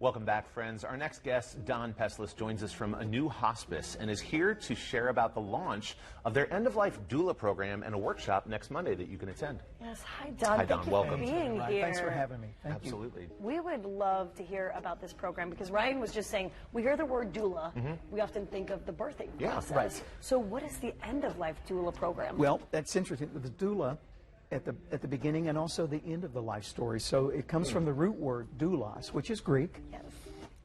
Welcome back, friends. Our next guest, Don Peslis, joins us from Anew Hospice and is here to share about the launch of their end-of-life doula program and a workshop next Monday that you can attend. Yes, hi Don. Hi Don, Thank you welcome. for being here. Thanks for having me. Thank Absolutely. you. We would love to hear about this program because Ryan was just saying, we hear the word doula, we often think of the birthing process. Right. So what is the end-of-life doula program? Well, that's interesting. The doula at the beginning and also the end of the life story. So it comes from the root word doulos, which is Greek. Yes.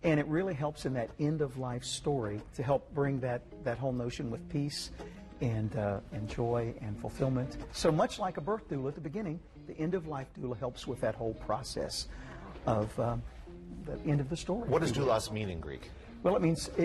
And it really helps in that end-of-life story to help bring that whole notion with peace and joy and fulfillment. So much like a birth doula at the beginning, the end-of-life doula helps with that whole process of the end of the story. What does doulos mean in Greek? Well, it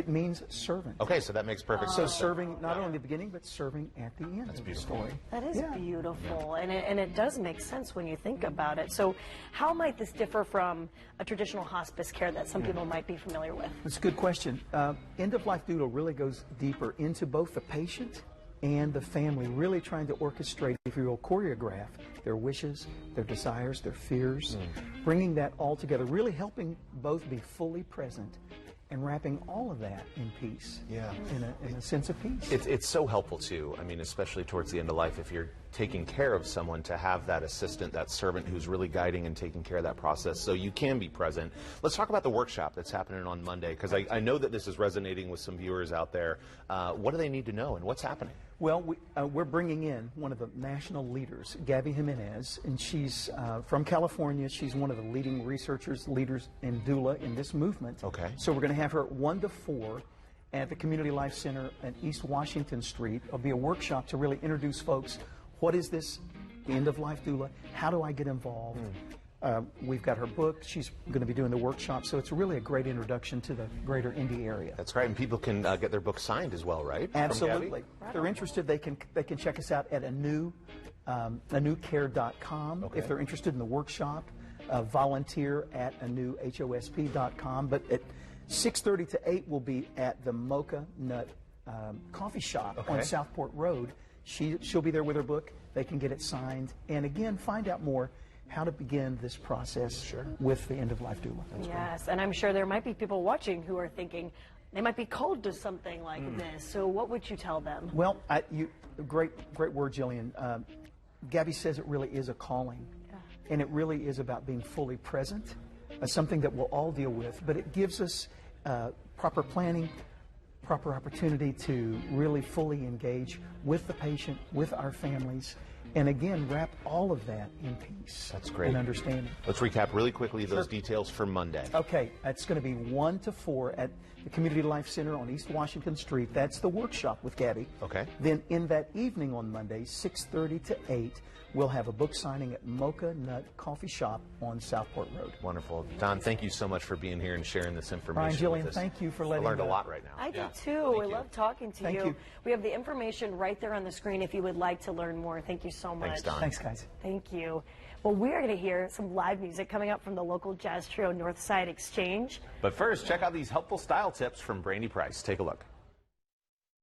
means servant. Okay, so that makes perfect sense. So serving not only at the beginning, but serving at the end of the story. That is beautiful, and it does make sense when you think about it. So how might this differ from a traditional hospice care that some people might be familiar with? That's a good question. End-of-life doula really goes deeper into both the patient and the family, really trying to orchestrate, if you will, choreograph their wishes, their desires, their fears, bringing that all together, really helping both be fully present and wrapping all of that in peace, in a sense of peace. It's so helpful too. I mean, especially towards the end of life, if you're taking care of someone, to have that assistant, that servant who's really guiding and taking care of that process so you can be present. Let's talk about the workshop that's happening on Monday, because I know that this is resonating with some viewers out there. What do they need to know and what's happening? Well, we're bringing in one of the national leaders, Gabby Jimenez, and she's from California. She's one of the leading leaders in doula in this movement. Okay. So we're going to have her 1 to 4 at the Community Life Center at East Washington Street. It'll be a workshop to really introduce folks. What is this end-of-life doula? How do I get involved? We've got her book. She's going to be doing the workshop, so it's really a great introduction to the greater Indy area. That's great, and people can get their book signed as well, right? Absolutely. If they're interested, they can check us out at anewcare.com. Okay. If they're interested in the workshop, volunteer at anewhosp.com. But at 6:30 to 8, we'll be at the Mocha Nut Coffee Shop on Southport Road. She'll be there with her book. They can get it signed, and again, find out more how to begin this process with the end-of-life doula. Yes, and I'm sure there might be people watching who are thinking they might be called to something like this. So what would you tell them? Well, great word, Jillian. Gabby says it really is a calling, and it really is about being fully present, something that we'll all deal with, but it gives us proper planning, proper opportunity to really fully engage with the patient, with our families, and again, wrap all of that in peace. That's great. And understanding. Let's recap really quickly those details for Monday. Okay, it's going to be 1 to 4 at the Community Life Center on East Washington Street. That's the workshop with Gabby. Okay. Then in that evening on Monday, 6:30 to 8, we'll have a book signing at Mocha Nut Coffee Shop on Southport Road. Wonderful. Don, thank you so much for being here and sharing this information Jillian, with us. thank you for letting I learned a lot right now. I did too. We love talking to Thank you. We have the information right there on the screen if you would like to learn more. Thank you so much. Thanks, Don. Thanks, guys. Thank you. Well, we are going to hear some live music coming up from the local jazz trio Northside Exchange. But first, check out these helpful style tips from Brandy Price. Take a look.